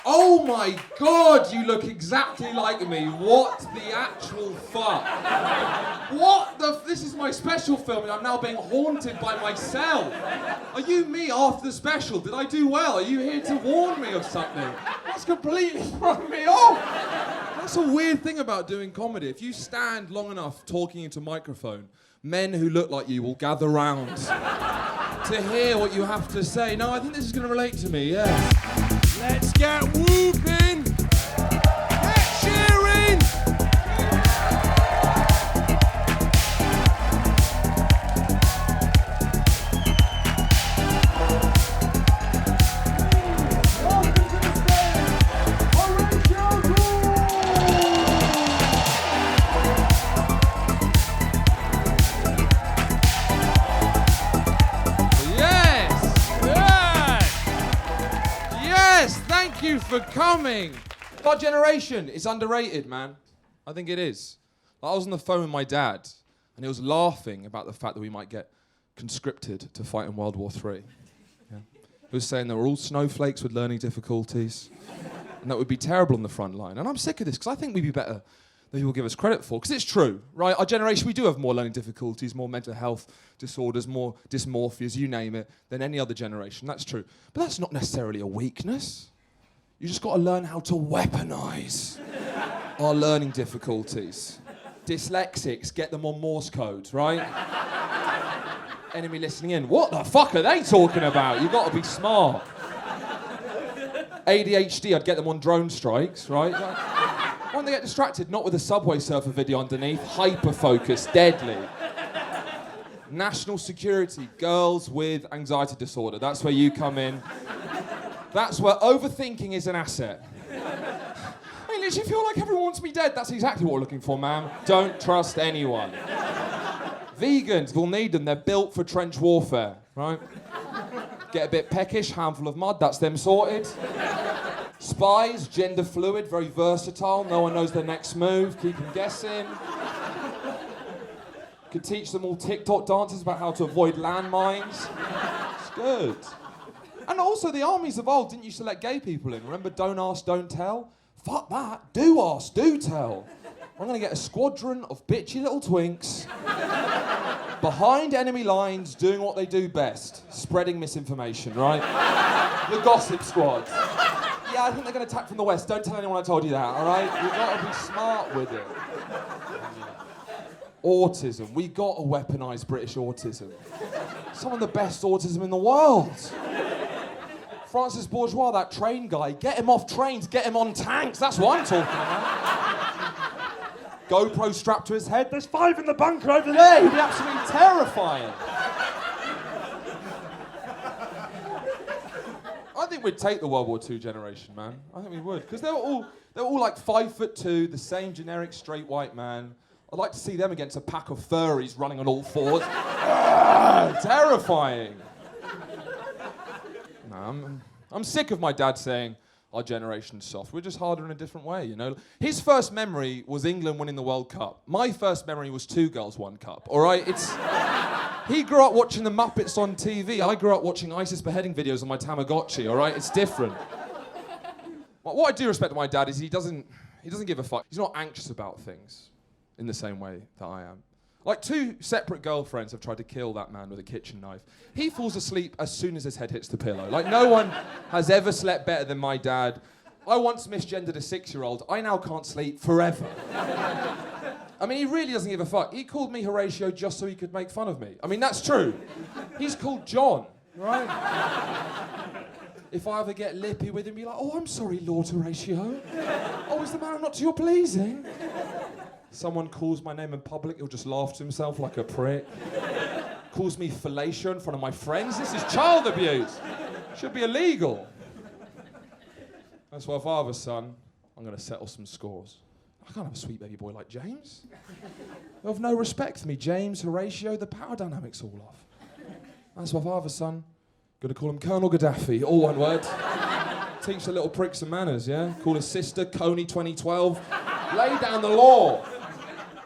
Oh my God, you look exactly like me. What the actual fuck? What the... This is my special film and I'm now being haunted by myself. Are you me after the special? Did I do well? Are you here to warn me of something? That's completely thrown me off. That's a weird thing about doing comedy. If you stand long enough talking into a microphone, men who look like you will gather round to hear what you have to say. No, I think this is going to relate to me, yeah. Let's get whooping! Get cheering! Welcome to the stage, Horatio Gould! Yes, thank you for coming. Our generation is underrated, man. I think it is. I was on the phone with my dad, and he was laughing about the fact that we might get conscripted to fight in World War III. Yeah. He was saying that we're all snowflakes with learning difficulties, and that would be terrible on the front line. And I'm sick of this, because I think we'd be better than people give us credit for. Because it's true, right? Our generation, we do have more learning difficulties, more mental health disorders, more dysmorphias, you name it, than any other generation. That's true. But that's not necessarily a weakness. You just got to learn how to weaponize our learning difficulties. Dyslexics, get them on Morse code, right? Enemy listening in, what the fuck are they talking about? You've got to be smart. ADHD, I'd get them on drone strikes, right? When they get distracted, not with a Subway Surfer video underneath, hyper-focused, deadly. National security, girls with anxiety disorder. That's where you come in. That's where overthinking is an asset. I literally feel like everyone wants me dead. That's exactly what we're looking for, ma'am. Don't trust anyone. Vegans, we'll need them. They're built for trench warfare, right? Get a bit peckish, handful of mud, that's them sorted. Spies, gender fluid, very versatile. No one knows their next move. Keep them guessing. Could teach them all TikTok dances about how to avoid landmines. It's good. And also, the armies of old didn't used to let gay people in. Remember, don't ask, don't tell? Fuck that. Do ask, do tell. I'm gonna get a squadron of bitchy little twinks behind enemy lines doing what they do best. Spreading misinformation, right? The gossip squad. Yeah, I think they're gonna attack from the west. Don't tell anyone I told you that, all right? You've got to be smart with it. Autism. We got to weaponize British autism. Some of the best autism in the world. Francis Bourgeois, that train guy, get him off trains, get him on tanks. That's what I'm talking about. GoPro strapped to his head. There's 5 in the bunker over there. He'd be absolutely terrifying. I think we'd take the World War II generation, man. I think we would. Because they were all like 5'2", the same generic straight white man. I'd like to see them against a pack of furries running on all fours. Terrifying. No, I'm sick of my dad saying our generation's soft. We're just harder in a different way, you know? His first memory was England winning the World Cup. My first memory was 2 girls, 1 cup, all right? He grew up watching the Muppets on TV. I grew up watching ISIS beheading videos on my Tamagotchi, all right? It's different. What I do respect my dad is he doesn't give a fuck. He's not anxious about things in the same way that I am. Like 2 separate girlfriends have tried to kill that man with a kitchen knife. He falls asleep as soon as his head hits the pillow. Like, no one has ever slept better than my dad. I once misgendered a 6-year-old. I now can't sleep forever. I mean, he really doesn't give a fuck. He called me Horatio just so he could make fun of me. I mean, that's true. He's called John, right? If I ever get lippy with him, be like, oh, I'm sorry, Lord Horatio. Oh, is the man not to your pleasing? Someone calls my name in public, he'll just laugh to himself like a prick. Calls me fellatio in front of my friends. This is child abuse. Should be illegal. That's why if I have a son, I'm going to settle some scores. I can't have a sweet baby boy like James. You have no respect for me. James, Horatio, the power dynamic's all off. That's why if I have a son, going to call him Colonel Gaddafi, all one word. Teach the little prick some manners, yeah? Call his sister Coney 2012. Lay down the law.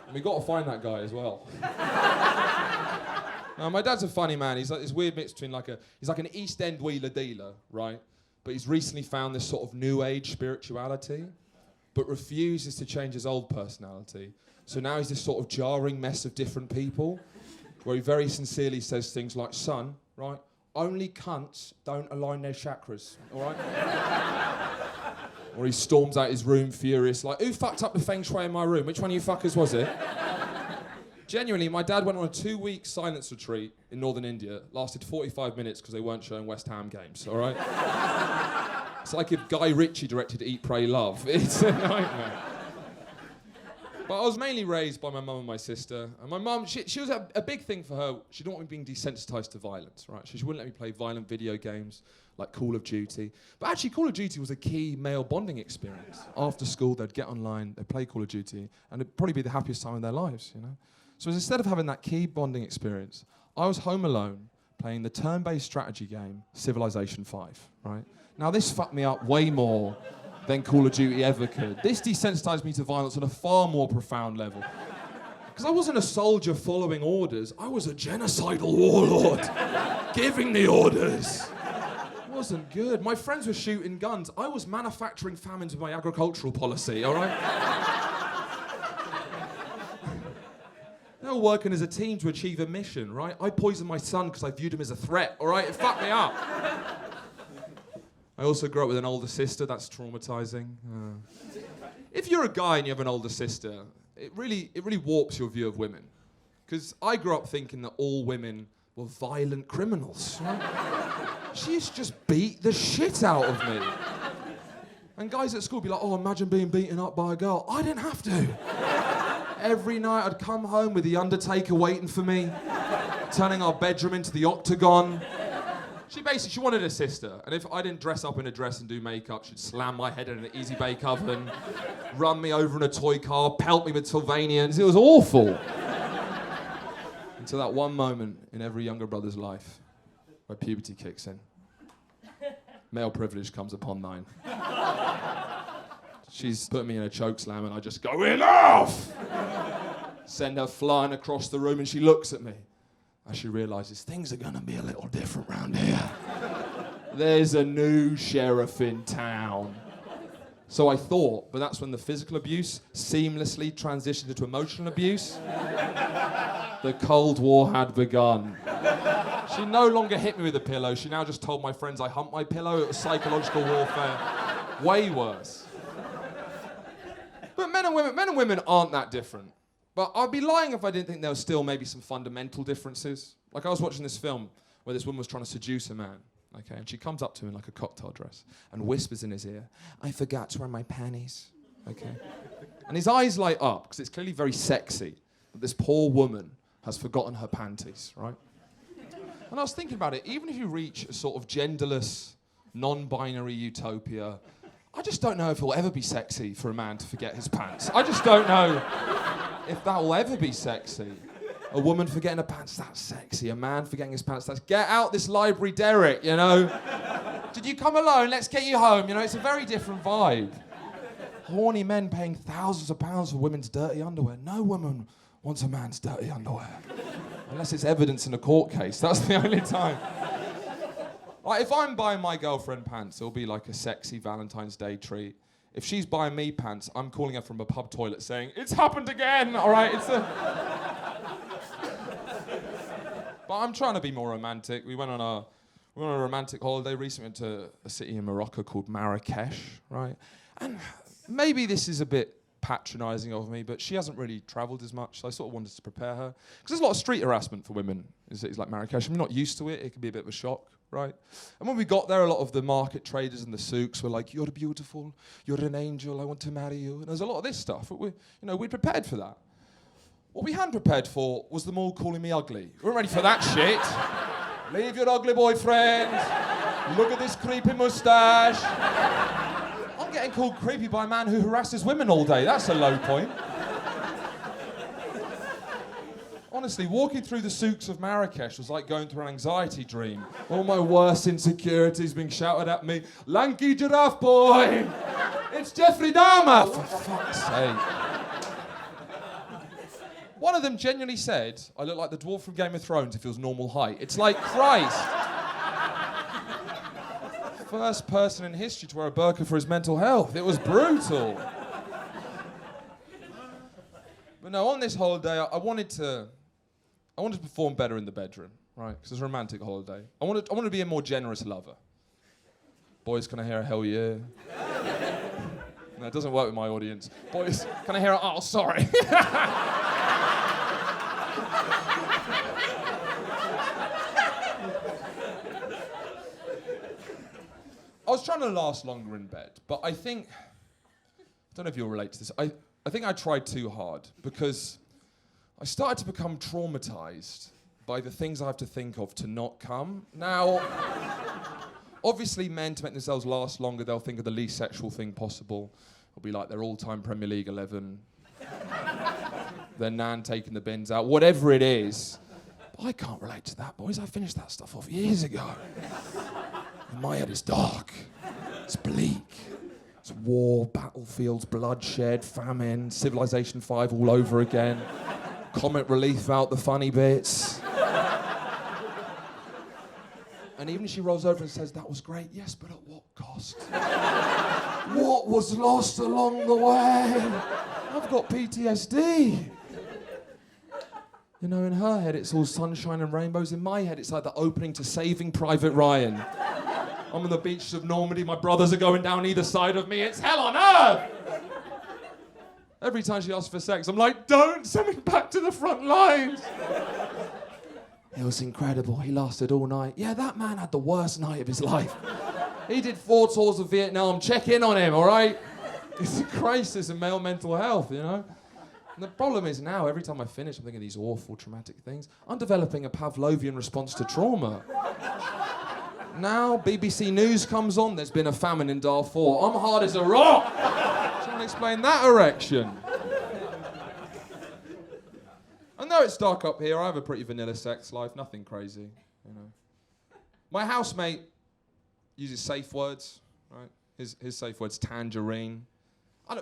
And we got to find that guy as well. My dad's a funny man. He's like this weird mix between he's like an East End wheeler dealer, right? but he's recently found this sort of new age spirituality, but refuses to change his old personality. So now he's this sort of jarring mess of different people, where he very sincerely says things like, son, right, only cunts don't align their chakras, all right? Or he storms out his room furious, like, who fucked up the feng shui in my room? Which one of you fuckers was it? Genuinely, my dad went on a 2-week silence retreat in northern India, lasted 45 minutes because they weren't showing West Ham games, all right? It's like if Guy Ritchie directed Eat, Pray, Love. It's a nightmare. But I was mainly raised by my mum and my sister. And my mum, she was a big thing for her. She didn't want me being desensitized to violence, right? She wouldn't let me play violent video games like Call of Duty. But actually, Call of Duty was a key male bonding experience. After school, they'd get online, they'd play Call of Duty, and it'd probably be the happiest time of their lives, you know? So instead of having that key bonding experience, I was home alone playing the turn-based strategy game Civilization 5, right? Now, this fucked me up way more than Call of Duty ever could. This desensitized me to violence on a far more profound level. Because I wasn't a soldier following orders, I was a genocidal warlord giving the orders. It wasn't good. My friends were shooting guns. I was manufacturing famines with my agricultural policy, all right? They were working as a team to achieve a mission, right? I poisoned my son because I viewed him as a threat, all right? It fucked me up. I also grew up with an older sister. That's traumatizing. If you're a guy and you have an older sister, it really warps your view of women. Because I grew up thinking that all women were violent criminals, right? She used to just beat the shit out of me. And guys at school would be like, oh, imagine being beaten up by a girl. I didn't have to. Every night I'd come home with the Undertaker waiting for me, turning our bedroom into the Octagon. She wanted a sister, and if I didn't dress up in a dress and do makeup, she'd slam my head in an easy bake oven, run me over in a toy car, pelt me with Sylvanians. It was awful. Until that one moment in every younger brother's life where puberty kicks in. Male privilege comes upon mine. She's put me in a choke slam and I just go, enough! Send her flying across the room and she looks at me. As she realises things are going to be a little different round here. There's a new sheriff in town. So I thought, but that's when the physical abuse seamlessly transitioned into emotional abuse. The Cold War had begun. She no longer hit me with a pillow. She now just told my friends I humped my pillow. It was psychological warfare. Way worse. But men and women aren't that different. But I'd be lying if I didn't think there was still maybe some fundamental differences. Like I was watching this film where this woman was trying to seduce a man, okay, and she comes up to him in like a cocktail dress and whispers in his ear, I forgot to wear my panties, okay? And his eyes light up because it's clearly very sexy that this poor woman has forgotten her panties, right? And I was thinking about it, even if you reach a sort of genderless, non-binary utopia, I just don't know if it will ever be sexy for a man to forget his pants. I just don't know if that will ever be sexy. A woman forgetting her pants, that's sexy. A man forgetting his pants, that's get out this library, Derek, you know? Did you come alone? Let's get you home. You know, it's a very different vibe. Horny men paying thousands of pounds for women's dirty underwear. No woman wants a man's dirty underwear. Unless it's evidence in a court case. That's the only time. Like, if I'm buying my girlfriend pants, it'll be like a sexy Valentine's Day treat. If she's buying me pants, I'm calling her from a pub toilet saying, it's happened again, all right? But I'm trying to be more romantic. We went on a romantic holiday recently. We went to a city in Morocco called Marrakesh, right? And maybe this is a bit patronising of me, but she hasn't really travelled as much, so I sort of wanted to prepare her. Because there's a lot of street harassment for women in cities like Marrakesh. I'm not used to it. It can be a bit of a shock, right? And when we got there, a lot of the market traders and the souks were like, you're beautiful, you're an angel, I want to marry you. And there's a lot of this stuff. But we prepared for that. What we hadn't prepared for was them all calling me ugly. We weren't ready for that shit. Leave your ugly boyfriend. Look at this creepy moustache. I'm getting called creepy by a man who harasses women all day. That's a low point. Honestly, walking through the souks of Marrakesh was like going through an anxiety dream. All my worst insecurities being shouted at me. Lanky giraffe boy! It's Jeffrey Dahmer! For fuck's sake. One of them genuinely said, I look like the dwarf from Game of Thrones if he was normal height. It's like, Christ. First person in history to wear a burqa for his mental health. It was brutal. But no, on this holiday, I wanted to perform better in the bedroom, right? Because it's a romantic holiday. I wanted to be a more generous lover. Boys, can I hear a hell yeah? No, it doesn't work with my audience. Boys, can I hear a oh, sorry? I was trying to last longer in bed, but I don't know if you'll relate to this. I think I tried too hard because I started to become traumatized by the things I have to think of to not come. Now, obviously men, to make themselves last longer, they'll think of the least sexual thing possible. It'll be like their all-time Premier League 11, their nan taking the bins out, whatever it is. But I can't relate to that, boys. I finished that stuff off years ago. In my head, it's dark. It's bleak. It's war, battlefields, bloodshed, famine, Civilization 5 all over again. Comic relief out the funny bits. And even if she rolls over and says, that was great, yes, but at what cost? What was lost along the way? I've got PTSD. You know, in her head, it's all sunshine and rainbows. In my head, it's like the opening to Saving Private Ryan. I'm on the beaches of Normandy, my brothers are going down either side of me, it's hell on earth! Every time she asks for sex, I'm like, don't send me back to the front lines! It was incredible, he lasted all night. Yeah, that man had the worst night of his life. He did 4 tours of Vietnam, check in on him, all right? It's a crisis in male mental health, you know? And the problem is now, every time I finish, I'm thinking of these awful, traumatic things. I'm developing a Pavlovian response to trauma. Now, BBC News comes on, there's been a famine in Darfur. I'm hard as a rock! Trying to explain that erection. I know it's dark up here, I have a pretty vanilla sex life, nothing crazy, you know. My housemate uses safe words, right? His safe word's tangerine.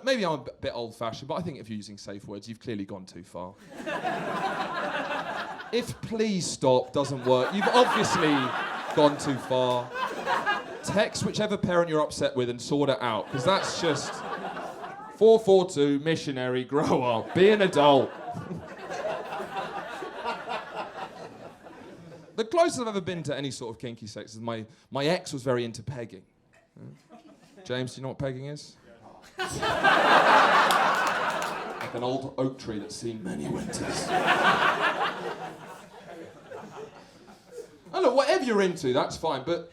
Maybe I'm a bit old-fashioned, but I think if you're using safe words, you've clearly gone too far. If please stop doesn't work, you've obviously gone too far. Text whichever parent you're upset with and sort it out, because that's just 442, missionary, grow up, be an adult. The closest I've ever been to any sort of kinky sex is my ex was very into pegging. James, do you know what pegging is? Like an old oak tree that's seen many winters. And look, whatever you're into, that's fine, but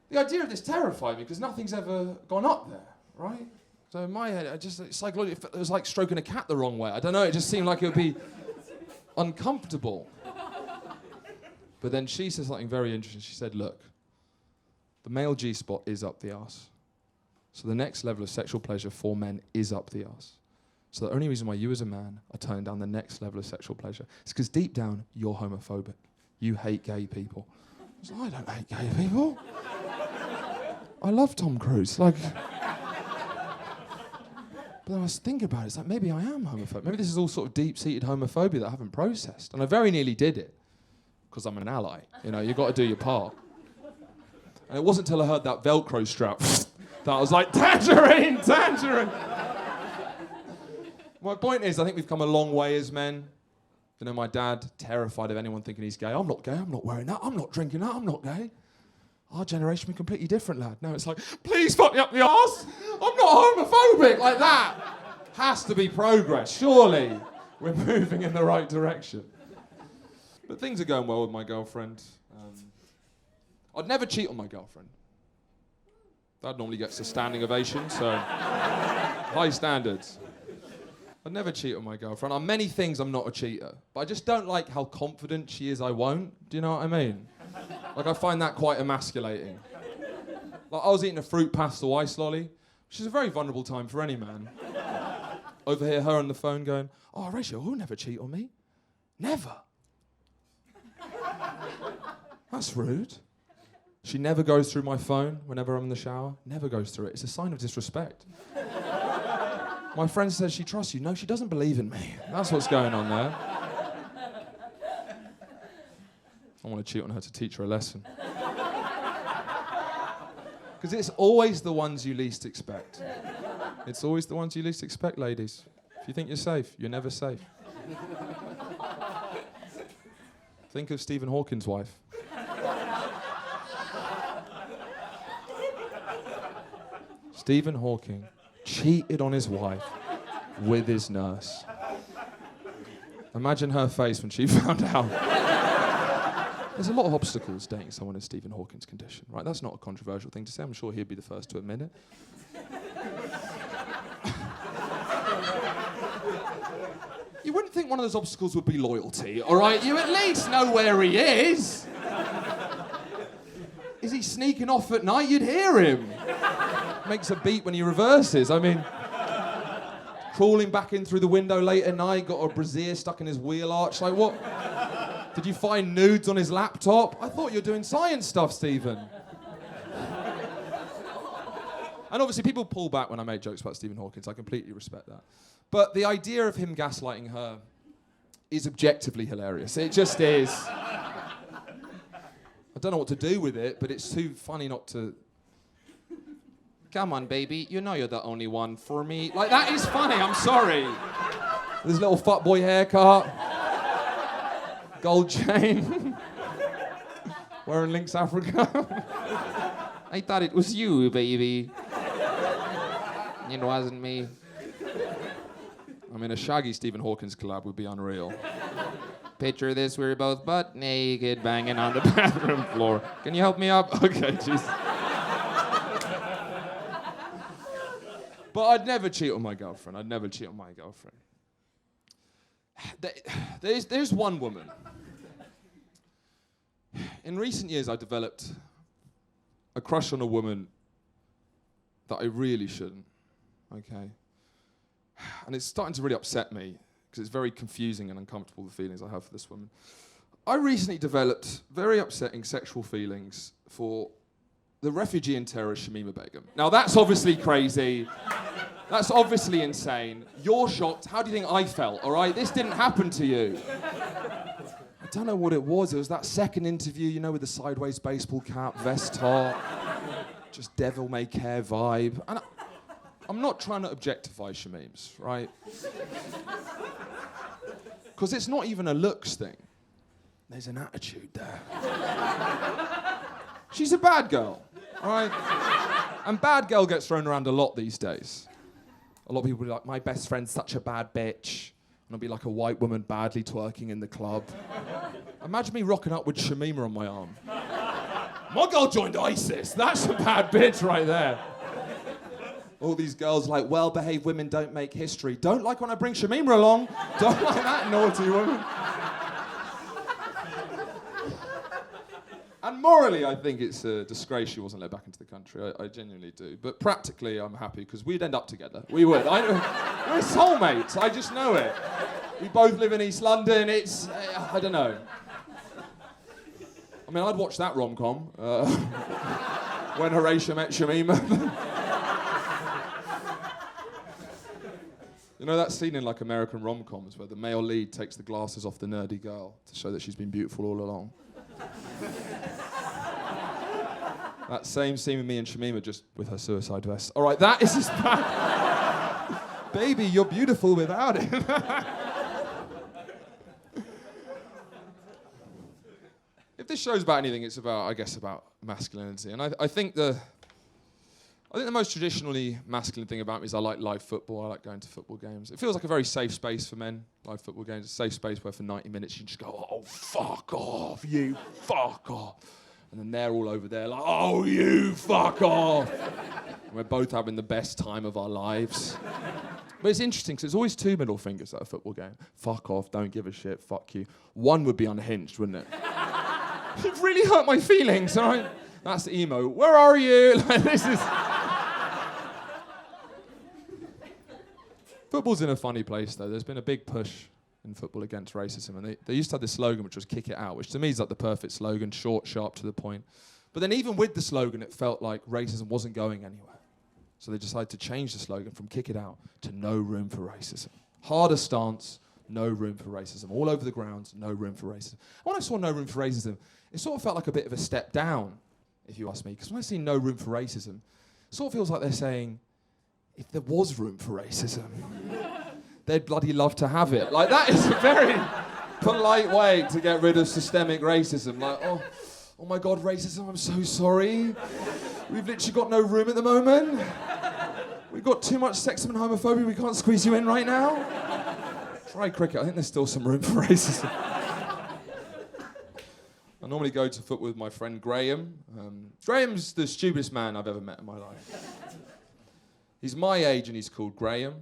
the idea of this terrified me because nothing's ever gone up there, right? So in my head, psychologically, it was like stroking a cat the wrong way. I don't know, it just seemed like it would be uncomfortable. But then she said something very interesting. She said, look, the male G-spot is up the arse. So the next level of sexual pleasure for men is up the arse. So the only reason why you as a man are turning down the next level of sexual pleasure is because deep down, you're homophobic. You hate gay people. I was like, I don't hate gay people. I love Tom Cruise. Like, but then I was thinking about it. It's like, maybe I am homophobic. Maybe this is all sort of deep-seated homophobia that I haven't processed. And I very nearly did it. Because I'm an ally. You know, you've got to do your part. And it wasn't until I heard that Velcro strap that I was like, tangerine, tangerine. My point is, I think we've come a long way as men. You know, my dad, terrified of anyone thinking he's gay. I'm not gay, I'm not wearing that, I'm not drinking that, I'm not gay. Our generation, we're completely different, lad. Now it's like, please fuck me up the arse. I'm not homophobic, like that. Has to be progress, surely. We're moving in the right direction. But things are going well with my girlfriend. I'd never cheat on my girlfriend. That normally gets a standing ovation, so high standards. I'd never cheat on my girlfriend. On many things, I'm not a cheater. But I just don't like how confident she is I won't. Do you know what I mean? Like, I find that quite emasculating. Like, I was eating a fruit pastel ice lolly, which is a very vulnerable time for any man. Overhear her on the phone going, oh, Horatio, who'll never cheat on me? Never. That's rude. She never goes through my phone whenever I'm in the shower. Never goes through it. It's a sign of disrespect. My friend says she trusts you. No, she doesn't believe in me. That's what's going on there. I want to cheat on her to teach her a lesson. Because it's always the ones you least expect. It's always the ones you least expect, ladies. If you think you're safe, you're never safe. Think of Stephen Hawking's wife. Stephen Hawking cheated on his wife with his nurse. Imagine her face when she found out. There's a lot of obstacles dating someone in Stephen Hawking's condition, right? That's not a controversial thing to say. I'm sure he'd be the first to admit it. You wouldn't think one of those obstacles would be loyalty, all right? You at least know where he is. Is he sneaking off at night? You'd hear him. Makes a beat when he reverses. I mean, crawling back in through the window late at night, got a brassiere stuck in his wheel arch. Like, what? Did you find nudes on his laptop? I thought you were doing science stuff, Stephen. And obviously, people pull back when I make jokes about Stephen Hawking, so I completely respect that. But the idea of him gaslighting her is objectively hilarious. It just is. I don't know what to do with it, but it's too funny not to... Come on, baby, you know you're the only one for me. Like, that is funny, I'm sorry. This little fuckboy haircut. Gold chain. Wearing Lynx Africa. I thought it was you, baby. It wasn't me. I mean, a shaggy Stephen Hawking's collab would be unreal. Picture this, we're both butt naked, banging on the bathroom floor. Can you help me up? Okay, jeez. But I'd never cheat on my girlfriend. There's one woman. In recent years, I've developed a crush on a woman that I really shouldn't, okay? And it's starting to really upset me, because it's very confusing and uncomfortable, the feelings I have for this woman. I recently developed very upsetting sexual feelings for the refugee and terrorist Shamima Begum. Now, that's obviously crazy. That's obviously insane. You're shocked. How do you think I felt, all right? This didn't happen to you. I don't know what it was. It was that second interview, you know, with the sideways baseball cap, vest top, just devil may care vibe. And I'm not trying to objectify Shamims, right? Because it's not even a looks thing. There's an attitude there. She's a bad girl, all right? And bad girl gets thrown around a lot these days. A lot of people will be like, my best friend's such a bad bitch. And I'll be like a white woman badly twerking in the club. Imagine me rocking up with Shamima on my arm. My girl joined ISIS. That's a bad bitch right there. All these girls like, well-behaved women don't make history. Don't like when I bring Shamima along. Don't like that naughty woman. And morally, I think it's a disgrace she wasn't let back into the country. I genuinely do. But practically, I'm happy, because we'd end up together. We would. We're soulmates. I just know it. We both live in East London. It's... I don't know. I mean, I'd watch that rom-com. When Horatio met Shamima. You know that scene in, like, American rom-coms where the male lead takes the glasses off the nerdy girl to show that she's been beautiful all along? That same scene with me and Shamima, just with her suicide vest. All right, that is as bad. Baby, you're beautiful without it. If this show's about anything, it's about, I guess, about masculinity. And I think the most traditionally masculine thing about me is I like live football. I like going to football games. It feels like a very safe space for men, live football games. A safe space where for 90 minutes you just go, oh, fuck off, you fuck off. And then they're all over there like, oh, you fuck off. And we're both having the best time of our lives. But it's interesting, because there's always two middle fingers at a football game. Fuck off, don't give a shit, fuck you. One would be unhinged, wouldn't it? It really hurt my feelings, all right? That's the emo. Where are you? Like, this is... Football's in a funny place, though. There's been a big push in football against racism, and they used to have this slogan which was kick it out, which to me is like the perfect slogan, short, sharp, to the point. But then even with the slogan, it felt like racism wasn't going anywhere. So they decided to change the slogan from kick it out to no room for racism. Harder stance, no room for racism. All over the grounds, no room for racism. And when I saw no room for racism, it sort of felt like a bit of a step down if you ask me. Because when I see no room for racism, it sort of feels like they're saying, if there was room for racism, they'd bloody love to have it. Like, that is a very polite way to get rid of systemic racism. Like, oh my God, racism, I'm so sorry. We've literally got no room at the moment. We've got too much sexism and homophobia, we can't squeeze you in right now. Try cricket, I think there's still some room for racism. I normally go to foot with my friend Graham. Graham's the stupidest man I've ever met in my life. He's my age and he's called Graham.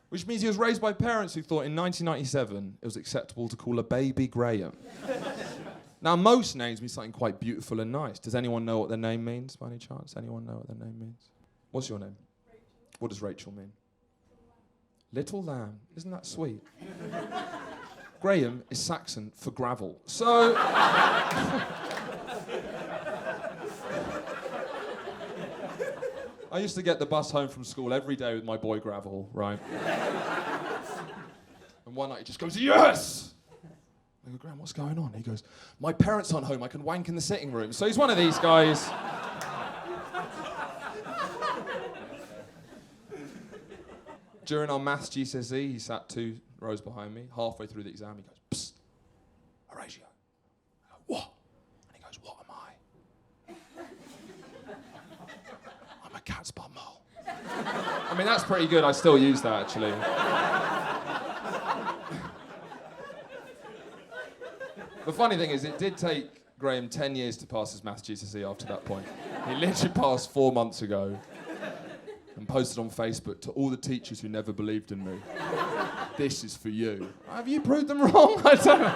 Which means he was raised by parents who thought in 1997 it was acceptable to call a baby Graham. Now, most names mean something quite beautiful and nice. Does anyone know what their name means, by any chance? Anyone know what their name means? What's your name? Rachel. What does Rachel mean? Little lamb. Isn't that sweet? Graham is Saxon for gravel. So... I used to get the bus home from school every day with my boy Gravel, right? And one night he just goes, yes! I go, Graham, what's going on? He goes, my parents aren't home, I can wank in the sitting room. So he's one of these guys. During our maths GCSE, he sat 2 rows behind me. Halfway through the exam, he goes, psst, Horatio. I go, what? And he goes, what am I? I'm a cat's bumhole. I mean, that's pretty good. I still use that, actually. The funny thing is, it did take Graham 10 years to pass his maths GCSE after that point. He literally passed 4 months ago and posted on Facebook to all the teachers who never believed in me. This is for you. Have you proved them wrong? I don't know.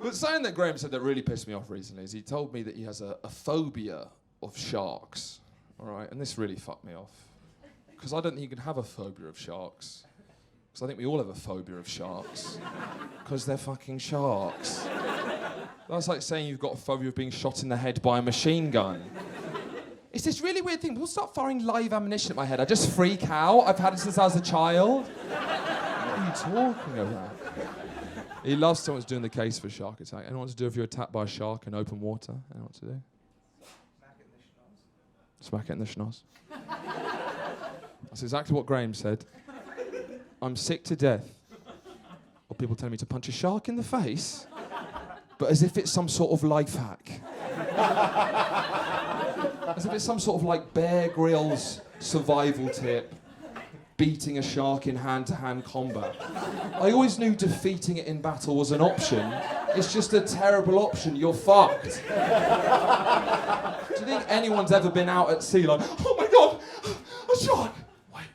But something that Graham said that really pissed me off recently is he told me that he has a phobia of sharks. All right, and this really fucked me off. Because I don't think you can have a phobia of sharks. Because I think we all have a phobia of sharks. Because they're fucking sharks. That's like saying you've got a phobia of being shot in the head by a machine gun. It's this really weird thing. People start firing live ammunition at my head. I just freak out. I've had it since I was a child. What are you talking about? He loves someone's doing the case for shark attack. Anyone want to do if you're attacked by a shark in open water? Anyone want to do? Smack it in the schnoz. That's exactly what Graham said. I'm sick to death of people telling me to punch a shark in the face, but as if it's some sort of life hack. As if it's some sort of like Bear Grylls survival tip, beating a shark in hand-to-hand combat. I always knew defeating it in battle was an option. It's just a terrible option. You're fucked. Do you think anyone's ever been out at sea like, oh my God, a shark? Wait.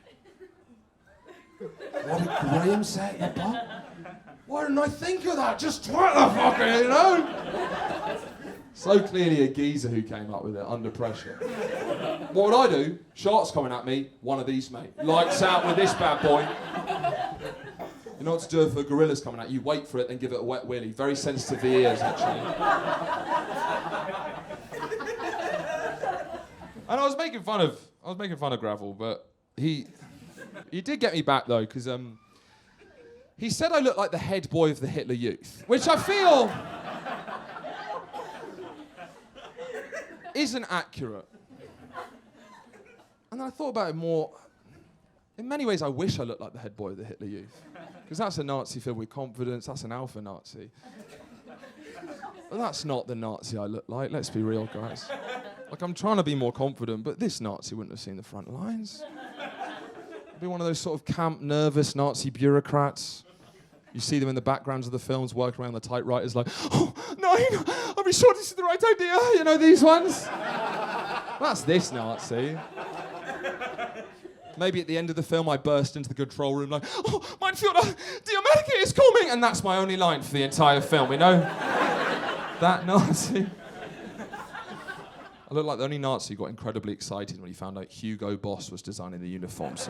What did Graham say at the bar? Why didn't I think of that? Just try the fucker, you know? So clearly a geezer who came up with it under pressure. What would I do? Sharks coming at me, one of these, mate. Lights out with this bad boy. You know what to do if a gorilla's coming at you? Wait for it, then give it a wet willy. Very sensitive to the ears, actually. And I was making fun of Gravel, but he did get me back though, because he said I looked like the head boy of the Hitler Youth, which I feel isn't accurate. And then I thought about it more. In many ways, I wish I looked like the head boy of the Hitler Youth, because that's a Nazi filled with confidence. That's an alpha Nazi. But that's not the Nazi I look like. Let's be real, guys. Like, I'm trying to be more confident, but this Nazi wouldn't have seen the front lines. Be one of those sort of camp, nervous Nazi bureaucrats. You see them in the backgrounds of the films working around the typewriters like, oh, no, I'll be sure this is the right idea. You know, these ones. That's this Nazi. Maybe at the end of the film I burst into the control room like, oh, mein Führer, the America is coming! And that's my only line for the entire film, you know? That Nazi. I look like the only Nazi who got incredibly excited when he found out Hugo Boss was designing the uniforms.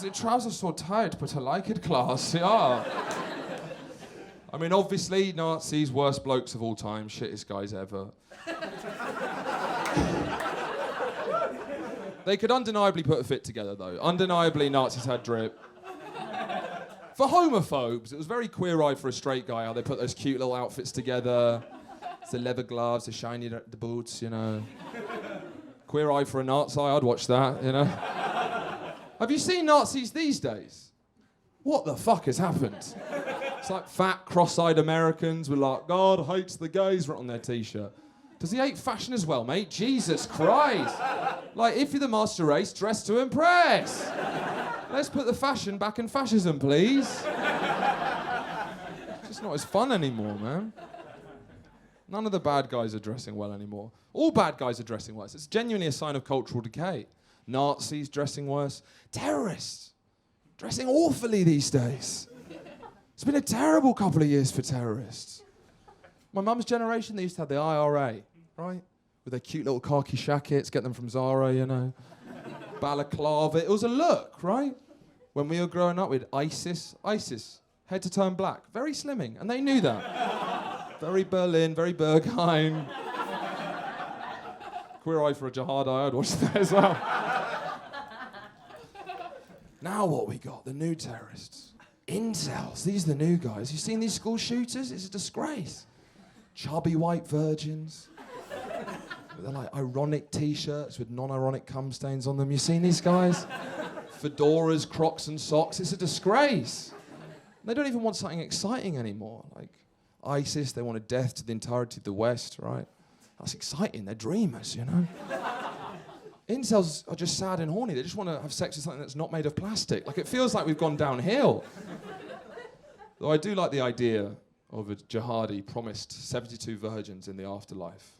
The trousers so tight, but I like it, class, yeah. I mean, obviously, Nazis, worst blokes of all time, shittest guys ever. They could undeniably put a fit together, though. Undeniably, Nazis had drip. For homophobes, it was very queer-eyed for a straight guy, how they put those cute little outfits together. It's the leather gloves, the shiny the boots, you know. Queer-eyed for a Nazi, I'd watch that, you know. Have you seen Nazis these days? What the fuck has happened? It's like fat, cross-eyed Americans with like, God hates the gays written on their t-shirt. Does he hate fashion as well, mate? Jesus Christ. Like, if you're the master race, dress to impress. Let's put the fashion back in fascism, please. It's just not as fun anymore, man. None of the bad guys are dressing well anymore. All bad guys are dressing worse. It's genuinely a sign of cultural decay. Nazis dressing worse. Terrorists dressing awfully these days. It's been a terrible couple of years for terrorists. My mum's generation, they used to have the IRA, right? With their cute little khaki jackets, get them from Zara, you know. Balaclava. It was a look, right? When we were growing up, we had ISIS, head to turn black. Very slimming, and they knew that. Very Berlin, very Berghain. Queer Eye for a Jihad, I'd watch that as well. Now what we got? The new terrorists. Incels, these are the new guys. You seen these school shooters? It's a disgrace. Chubby white virgins. They're like ironic t-shirts with non-ironic cum stains on them. You seen these guys? Fedoras, Crocs and socks. It's a disgrace. They don't even want something exciting anymore. Like ISIS, they want a death to the entirety of the West, right? That's exciting. They're dreamers, you know? Incels are just sad and horny. They just want to have sex with something that's not made of plastic. Like, it feels like we've gone downhill. Though I do like the idea of a jihadi promised 72 virgins in the afterlife,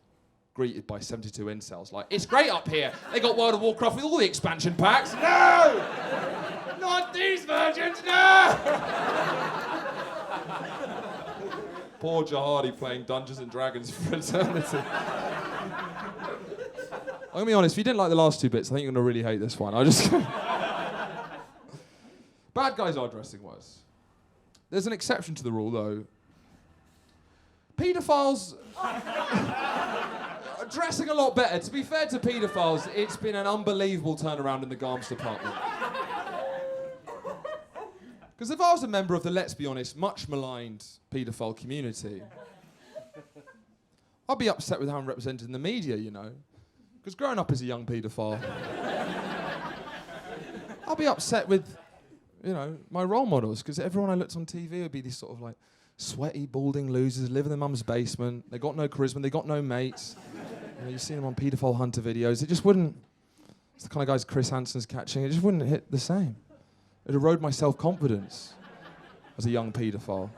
greeted by 72 incels. Like, it's great up here. They got World of Warcraft with all the expansion packs. No! Not these virgins, no! Poor jihadi playing Dungeons and Dragons for eternity. I'm gonna be honest, if you didn't like the last two bits, I think you're gonna really hate this one. Bad guys are dressing worse. There's an exception to the rule, though. Paedophiles are dressing a lot better. To be fair to paedophiles, it's been an unbelievable turnaround in the garments department. Because if I was a member of the, let's be honest, much maligned paedophile community, I'd be upset with how I'm represented in the media, you know. Because growing up as a young paedophile, I'll be upset with, you know, my role models, because everyone I looked on TV would be these sort of like sweaty, balding losers, live in their mum's basement, they got no charisma, they got no mates. You know, you've seen them on paedophile hunter videos, it just wouldn't, it's the kind of guys Chris Hansen's catching, it just wouldn't hit the same. It erode my self-confidence as a young paedophile,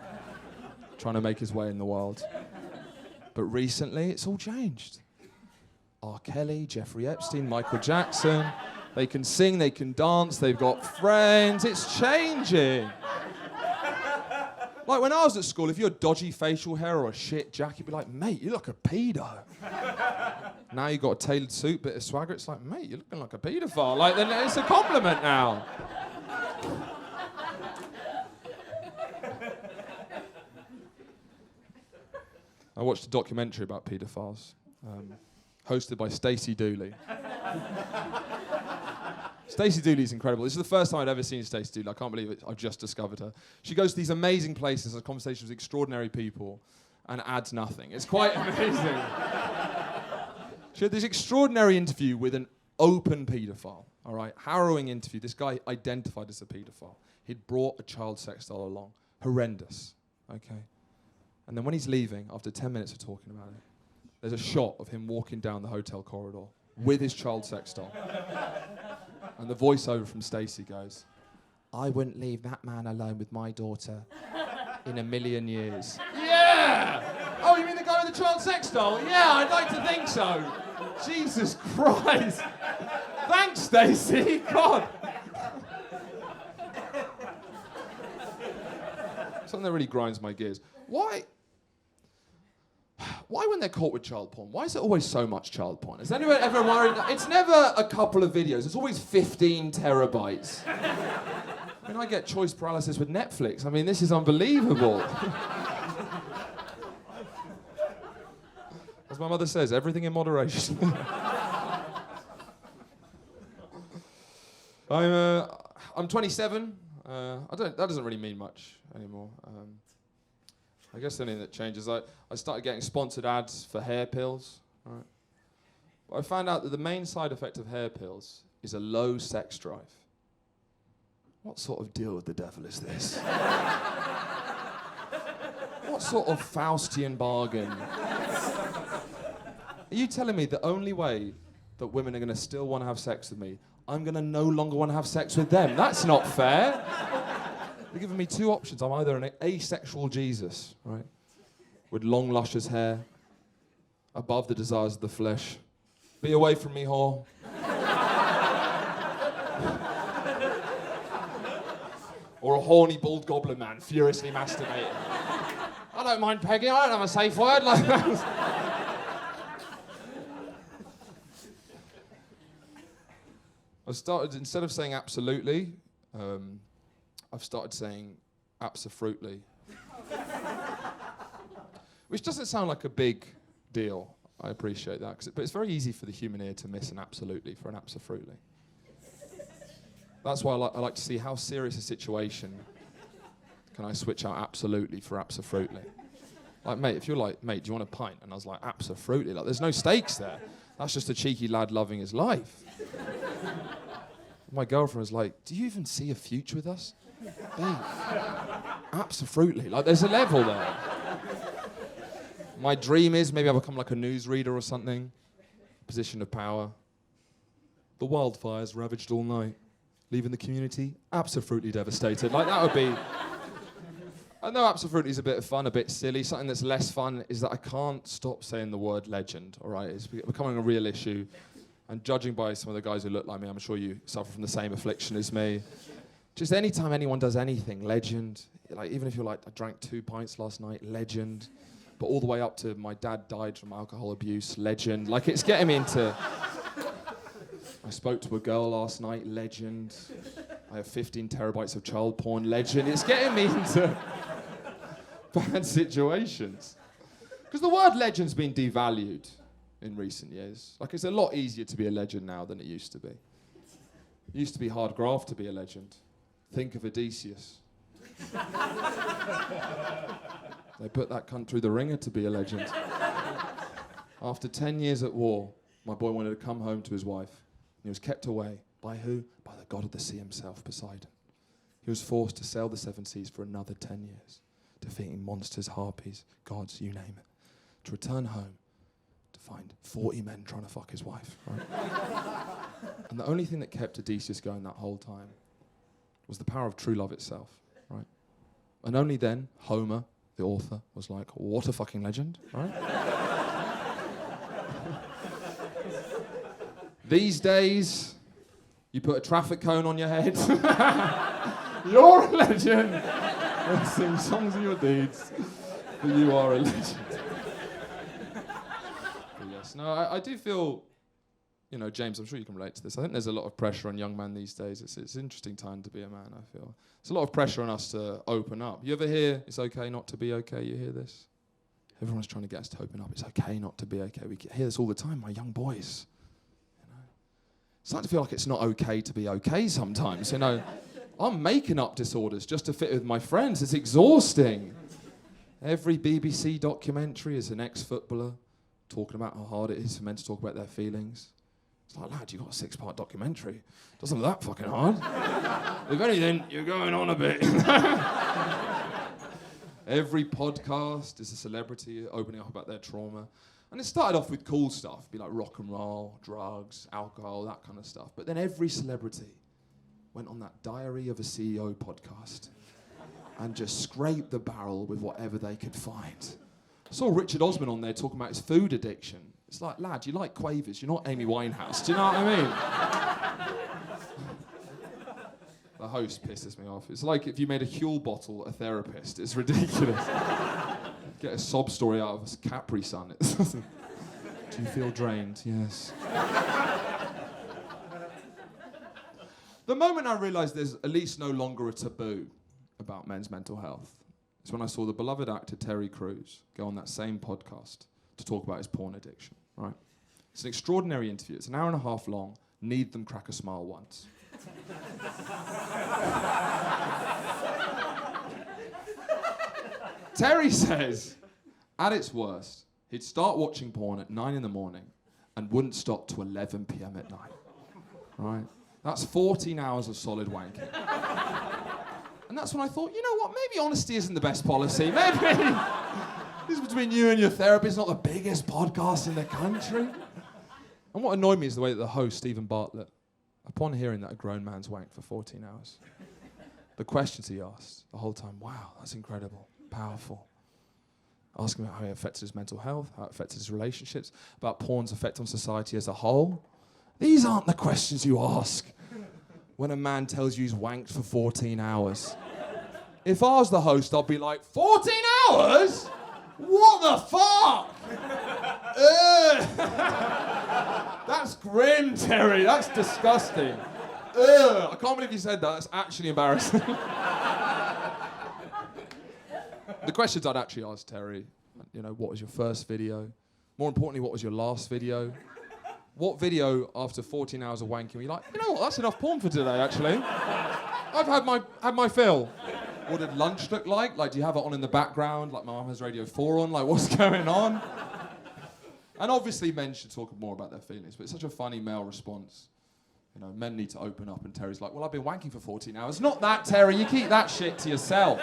trying to make his way in the world. But recently, it's all changed. R. Kelly, Jeffrey Epstein, Michael Jackson. They can sing, they can dance, they've got friends. It's changing. Like when I was at school, if you had dodgy facial hair or a shit jacket, you'd be like, mate, you look a pedo. Now you got a tailored suit, bit of swagger, it's like, mate, you're looking like a paedophile. Like, then it's a compliment now. I watched a documentary about paedophiles. Hosted by Stacey Dooley. Stacey Dooley's incredible. This is the first time I'd ever seen Stacey Dooley. I can't believe it. I've just discovered her. She goes to these amazing places, has conversations with extraordinary people, and adds nothing. It's quite amazing. She had this extraordinary interview with an open paedophile, all right? Harrowing interview. This guy identified as a paedophile. He'd brought a child sex doll along. Horrendous, okay? And then when he's leaving, after 10 minutes of talking about it, there's a shot of him walking down the hotel corridor with his child sex doll. And the voiceover from Stacey goes, I wouldn't leave that man alone with my daughter in a million years. Yeah! Oh, you mean the guy with the child sex doll? Yeah, I'd like to think so. Jesus Christ. Thanks, Stacey. God. Something that really grinds my gears. Why when they're caught with child porn, why is it always so much child porn? Has anyone ever worried? It's never a couple of videos, it's always 15 terabytes. I mean, I get choice paralysis with Netflix. I mean, this is unbelievable. As my mother says, everything in moderation. I'm 27. That doesn't really mean much anymore. I guess anything that changes. I started getting sponsored ads for hair pills. Right. But I found out that the main side effect of hair pills is a low sex drive. What sort of deal with the devil is this? What sort of Faustian bargain? Are you telling me the only way that women are going to still want to have sex with me, I'm going to no longer want to have sex with them? That's not fair. They're giving me two options. I'm either an asexual Jesus, right, with long, luscious hair, above the desires of the flesh. Be away from me, whore. Or a horny, bald goblin man furiously masturbating. I don't mind pegging, I don't have a safe word like that. I started, instead of saying absolutely, I've started saying abso-fruitly. Which doesn't sound like a big deal. I appreciate that, but it's very easy for the human ear to miss an absolutely for an abso-fruitly. That's why I like to see how serious a situation can I switch out absolutely for abso-fruitly. Like, mate, if you're like, mate, do you want a pint? And I was like, abso-fruitly. Like, there's no stakes there. That's just a cheeky lad loving his life. My girlfriend was like, do you even see a future with us? Babe, abso-fruitly. Like, there's a level there. My dream is maybe I become like a newsreader or something. Position of power. The wildfires ravaged all night. Leaving the community absolutely devastated. Like, that would be... I know absolutely is a bit of fun, a bit silly. Something that's less fun is that I can't stop saying the word legend, all right? It's becoming a real issue. And judging by some of the guys who look like me, I'm sure you suffer from the same affliction as me. Just anytime anyone does anything, legend. Like, even if you're like, I drank 2 pints last night, legend. But all the way up to my dad died from alcohol abuse, legend. Like, it's getting me into... I spoke to a girl last night, legend. I have 15 terabytes of child porn, legend. It's getting me into bad situations. Because the word legend's been devalued in recent years. Like, it's a lot easier to be a legend now than it used to be. It used to be hard graft to be a legend. Think of Odysseus. They put that cunt through the ringer to be a legend. After 10 years at war, my boy wanted to come home to his wife. He was kept away. By who? By the god of the sea himself, Poseidon. He was forced to sail the 7 seas for another 10 years, defeating monsters, harpies, gods, you name it. To return home, to find 40 men trying to fuck his wife, right? And the only thing that kept Odysseus going that whole time was the power of true love itself, right? And only then, Homer, the author, was like, what a fucking legend, right? These days, you put a traffic cone on your head. You're a legend. And sing songs of your deeds. But you are a legend. But yes, no, I do feel, you know, James, I'm sure you can relate to this. I think there's a lot of pressure on young men these days. It's an interesting time to be a man, I feel. There's a lot of pressure on us to open up. You ever hear, it's okay not to be okay? You hear this? Everyone's trying to get us to open up. It's okay not to be okay. We hear this all the time, my young boys. It's starting to feel like it's not okay to be okay sometimes, you know. I'm making up disorders just to fit with my friends. It's exhausting. Every BBC documentary is an ex-footballer talking about how hard it is for men to talk about their feelings. It's like, lad, you got a 6-part documentary. Doesn't look that fucking hard. If anything, you're going on a bit. Every podcast is a celebrity opening up about their trauma. And it started off with cool stuff, be like rock and roll, drugs, alcohol, that kind of stuff. But then every celebrity went on that Diary of a CEO podcast and just scraped the barrel with whatever they could find. I saw Richard Osman on there talking about his food addiction. It's like, lad, you like Quavers, you're not Amy Winehouse. Do you know what I mean? The host pisses me off. It's like if you made a Huel bottle a therapist. It's ridiculous. Get a sob story out of a Capri Sun. Do you feel drained? Yes. The moment I realised there's at least no longer a taboo about men's mental health is when I saw the beloved actor Terry Crews go on that same podcast to talk about his porn addiction, right? It's an extraordinary interview. It's an hour and a half long. Need them crack a smile once. Terry says, at its worst, he'd start watching porn at 9 in the morning and wouldn't stop to 11 p.m. at night. Right? That's 14 hours of solid wanking. And that's when I thought, you know what, maybe honesty isn't the best policy. Maybe this is between you and your therapist, not the biggest podcast in the country. And what annoyed me is the way that the host, Stephen Bartlett, upon hearing that a grown man's wanked for 14 hours, the questions he asked the whole time, wow, that's incredible, powerful. Asking about how it affected his mental health, how it affected his relationships, about porn's effect on society as a whole. These aren't the questions you ask when a man tells you he's wanked for 14 hours. If I was the host, I'd be like, 14 hours? What the fuck? That's grim, Terry. That's disgusting. I can't believe you said that. That's actually embarrassing. The questions I'd actually ask Terry, you know, what was your first video? More importantly, what was your last video? What video after 14 hours of wanking were you like, you know what, that's enough porn for today, actually. I've had my fill. What did lunch look like? Like, do you have it on in the background? Like, my mum has Radio 4 on? Like, what's going on? And obviously, men should talk more about their feelings, but it's such a funny male response. You know, men need to open up, and Terry's like, well, I've been wanking for 14 hours. Not that, Terry, you keep that shit to yourself.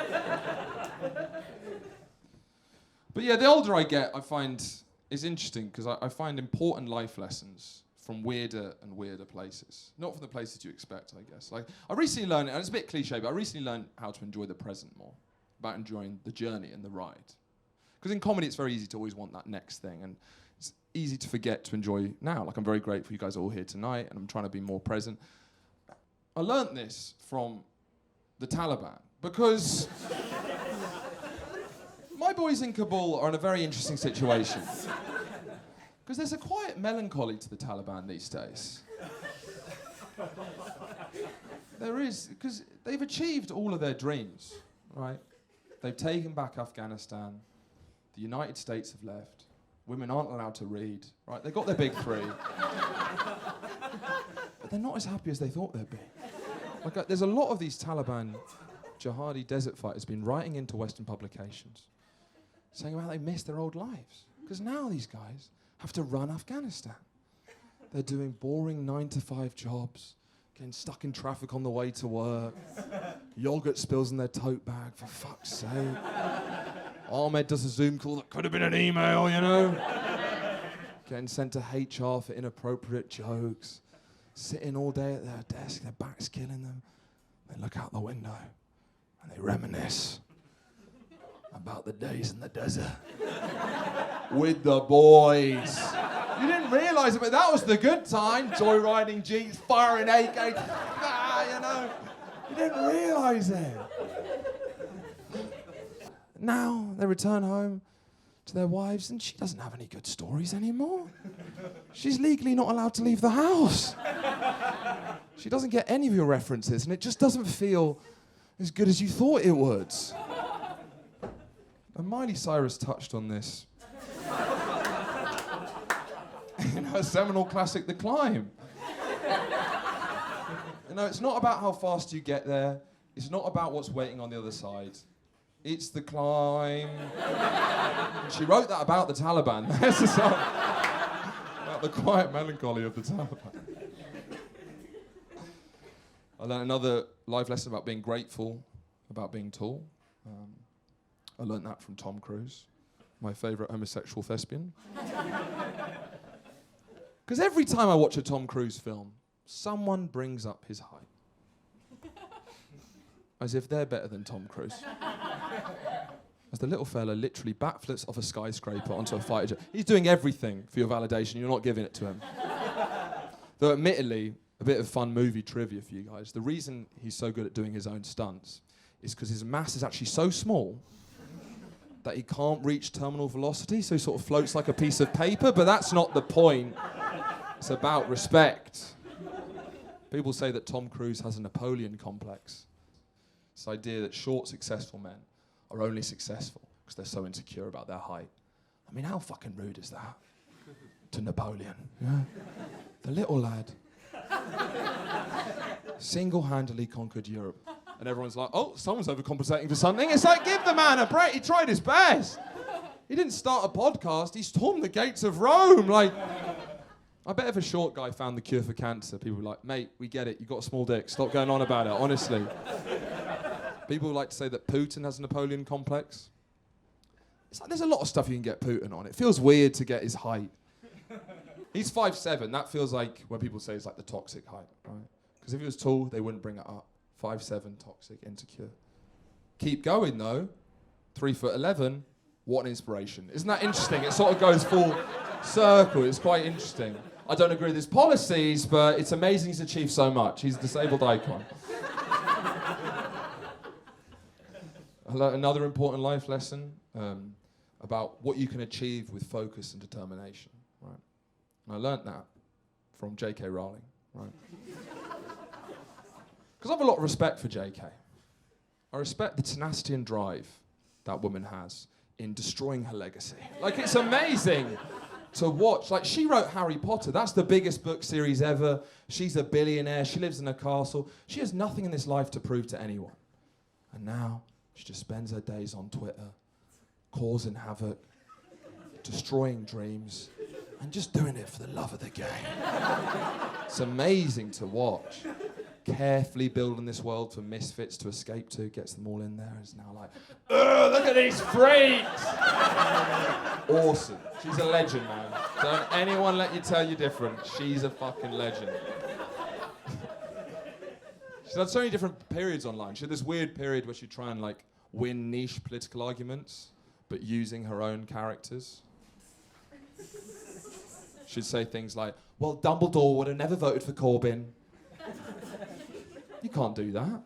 But yeah, the older I get, I find it's interesting, because I find important life lessons from weirder and weirder places. Not from the places you expect, I guess. Like, I recently learned, and it's a bit cliche, but I recently learned how to enjoy the present more, about enjoying the journey and the ride. Because in comedy, it's very easy to always want that next thing, and it's easy to forget to enjoy now. Like, I'm very grateful you guys are all here tonight, and I'm trying to be more present. I learnt this from the Taliban, because my boys in Kabul are in a very interesting situation. Because there's a quiet melancholy to the Taliban these days. There is, because they've achieved all of their dreams, right? They've taken back Afghanistan. The United States have left. Women aren't allowed to read, right? They got their big three. But they're not as happy as they thought they'd be. Like, there's a lot of these Taliban jihadi desert fighters been writing into Western publications saying about how they miss their old lives. Because now these guys have to run Afghanistan. They're doing boring 9-to-5 jobs, getting stuck in traffic on the way to work, yogurt spills in their tote bag, for fuck's sake. Ahmed does a Zoom call that could have been an email, you know? Getting sent to HR for inappropriate jokes, sitting all day at their desk, their back's killing them. They look out the window and they reminisce about the days in the desert with the boys. You didn't realise it, but that was the good time. Joyriding jeeps, firing AKs, you know. You didn't realise it. Now they return home to their wives, and she doesn't have any good stories anymore. She's legally not allowed to leave the house. She doesn't get any of your references, and it just doesn't feel as good as you thought it would. And Miley Cyrus touched on this in her seminal classic, The Climb. You know, it's not about how fast you get there. It's not about what's waiting on the other side. It's the climb. And she wrote that about the Taliban. There's a song about the quiet melancholy of the Taliban. I learned another life lesson about being grateful, about being tall. I learned that from Tom Cruise, my favourite homosexual thespian. Because every time I watch a Tom Cruise film, someone brings up his height. As if they're better than Tom Cruise. As the little fella literally backflips off a skyscraper onto a fighter jet. He's doing everything for your validation, you're not giving it to him. Though admittedly, a bit of fun movie trivia for you guys. The reason he's so good at doing his own stunts is because his mass is actually so small that he can't reach terminal velocity, so he sort of floats like a piece of paper, but that's not the point. It's about respect. People say that Tom Cruise has a Napoleon complex. This idea that short, successful men are only successful because they're so insecure about their height. I mean, how fucking rude is that? To Napoleon, yeah? The little lad. single-handedly conquered Europe. And everyone's like, oh, someone's overcompensating for something. It's like, give the man a break. He tried his best. He didn't start a podcast. He stormed the gates of Rome. Like, I bet if a short guy found the cure for cancer, people would be like, mate, we get it. You've got a small dick. Stop going on about it, honestly. People like to say that Putin has a Napoleon complex. It's like there's a lot of stuff you can get Putin on. It feels weird to get his height. He's 5'7". That feels like when people say it's like the toxic height, right? Because if he was tall, they wouldn't bring it up. 5'7", toxic, insecure. Keep going though. 3'11". What an inspiration. Isn't that interesting? It sort of goes full circle. It's quite interesting. I don't agree with his policies, but it's amazing he's achieved so much. He's a disabled icon. I learned another important life lesson about what you can achieve with focus and determination. Right? And I learnt that from J.K. Rowling. Right? Because I have a lot of respect for J.K. I respect the tenacity and drive that woman has in destroying her legacy. Like, it's amazing to watch. Like, she wrote Harry Potter. That's the biggest book series ever. She's a billionaire. She lives in a castle. She has nothing in this life to prove to anyone. And now she just spends her days on Twitter, causing havoc, destroying dreams, and just doing it for the love of the game. It's amazing to watch. Carefully building this world for misfits to escape to, gets them all in there, and is now like, ugh, look at these freaks! Awesome. She's a legend, man. Don't anyone let you tell you different. She's a fucking legend. She's had so many different periods online. She had this weird period where she'd try and like win niche political arguments, but using her own characters. She'd say things like, well, Dumbledore would have never voted for Corbyn. You can't do that.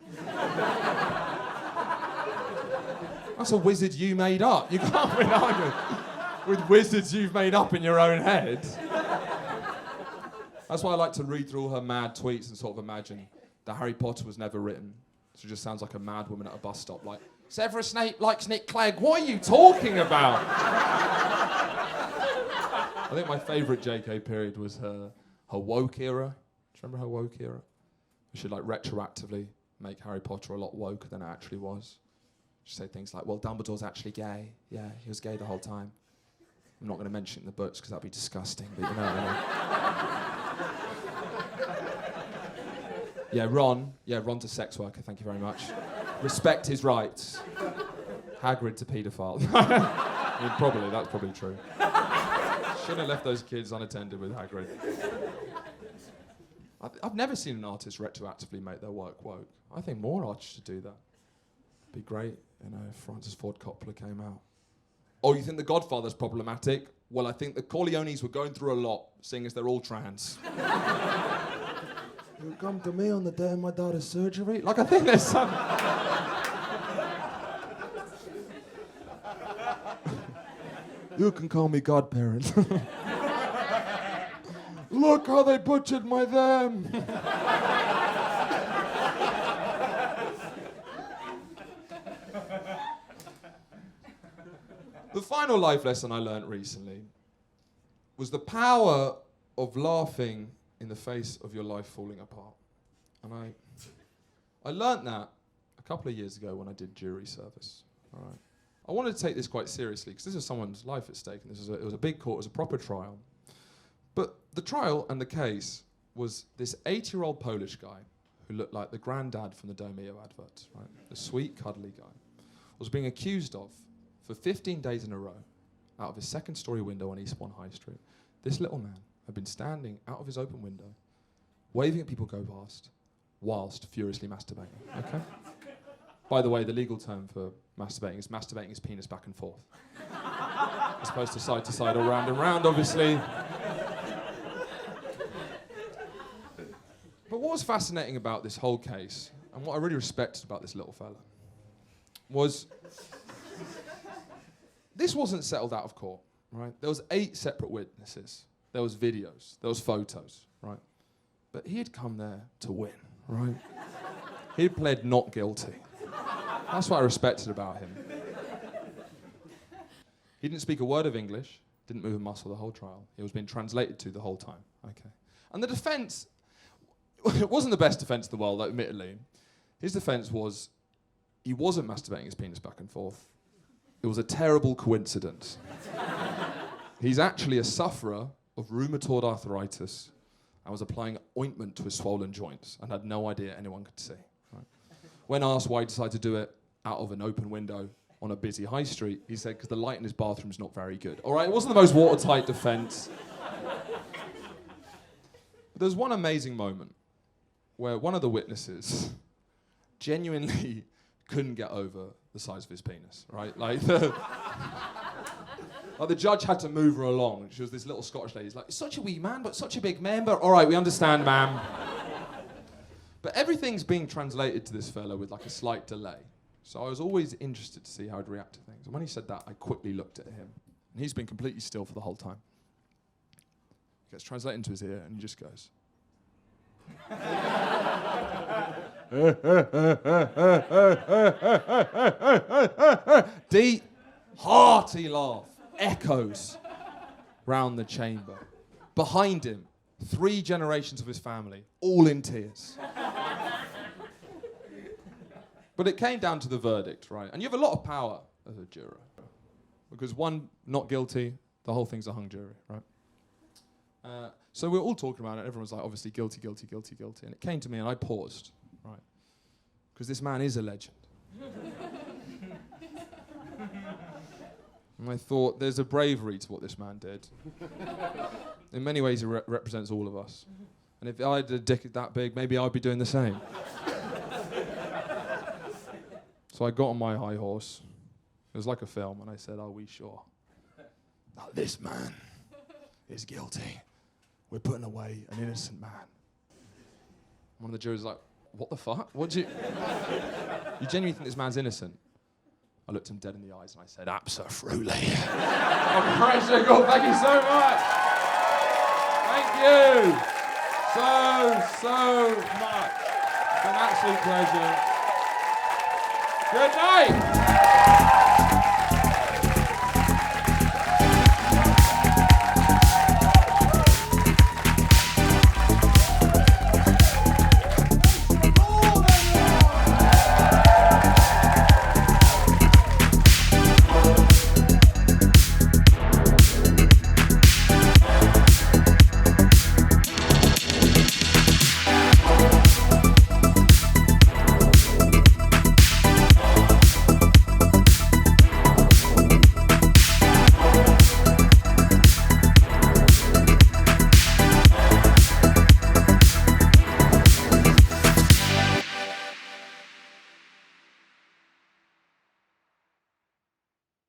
That's a wizard you made up. You can't win arguments with wizards you've made up in your own head. That's why I like to read through all her mad tweets and sort of imagine that Harry Potter was never written. She just sounds like a mad woman at a bus stop, like, Severus Snape likes Nick Clegg. What are you talking about? I think my favourite JK period was her woke era. Do you remember her woke era? She'd like retroactively make Harry Potter a lot woker than it actually was. She'd say things like, well, Dumbledore's actually gay. Yeah, he was gay the whole time. I'm not going to mention it in the books because that'd be disgusting, but you know what I mean. Ron's a sex worker, thank you very much. Respect his rights. Hagrid's a paedophile. I mean, probably, that's probably true. Shouldn't have left those kids unattended with Hagrid. I've never seen an artist retroactively make their work woke. I think more artists should do that. Be great, you know, if Francis Ford Coppola came out. Oh, you think The Godfather's problematic? Well, I think the Corleones were going through a lot, seeing as they're all trans. You come to me on the day of my daughter's surgery? Like, I think there's some... You can call me godparent. Look how they butchered my them. The final life lesson I learnt recently was the power of laughing in the face of your life falling apart. And I learnt that a couple of years ago when I did jury service. All right. I wanted to take this quite seriously because this is someone's life at stake, and it was a big court, it was a proper trial. But the trial and the case was this 80-year-old Polish guy who looked like the granddad from the Domio adverts, right? The sweet, cuddly guy, was being accused of, for 15 days in a row, out of his second-story window on Eastbourne High Street, this little man had been standing out of his open window, waving at people go past, whilst furiously masturbating, okay? By the way, the legal term for masturbating is masturbating his penis back and forth. As opposed to side or round and round, obviously. But what was fascinating about this whole case, and what I really respected about this little fella, was this wasn't settled out of court, right? There was 8 separate witnesses. There was videos. There was photos, right? But he had come there to win, right? He'd pled not guilty. That's what I respected about him. He didn't speak a word of English, didn't move a muscle the whole trial. He was being translated to the whole time, okay? And the defense, It wasn't the best defence in the world, admittedly. His defence was he wasn't masturbating his penis back and forth. It was a terrible coincidence. He's actually a sufferer of rheumatoid arthritis and was applying ointment to his swollen joints and had no idea anyone could see. Right? When asked why he decided to do it out of an open window on a busy high street, he said, because the light in his bathroom's not very good. All right, it wasn't the most watertight defence. But there's one amazing moment where one of the witnesses genuinely couldn't get over the size of his penis, right? Like the judge had to move her along. She was this little Scottish lady. He's like, such a wee man, but such a big man. But all right, we understand, ma'am. But everything's being translated to this fella with like a slight delay. So I was always interested to see how he'd react to things. And when he said that, I quickly looked at him. And he's been completely still for the whole time. He gets translated into his ear and he just goes. Deep, hearty laugh echoes round the chamber. Behind him, 3 generations of his family, all in tears. But it came down to the verdict, right? And you have a lot of power as a juror. Because one, not guilty, the whole thing's a hung jury, right? So we were all talking about it. Everyone was like, obviously, guilty, guilty, guilty, guilty. And it came to me and I paused, right? Because this man is a legend. And I thought, there's a bravery to what this man did. In many ways, he represents all of us. And if I had a dick that big, maybe I'd be doing the same. So I got on my high horse. It was like a film, and I said, are we sure? Now this man is guilty. We're putting away an innocent man. One of the jurors was like, what the fuck? What do you... You genuinely think this man's innocent? I looked him dead in the eyes and I said, abso-fruitly. Horatio Gould, thank you so much. Thank you so much. It's an absolute pleasure. Good night.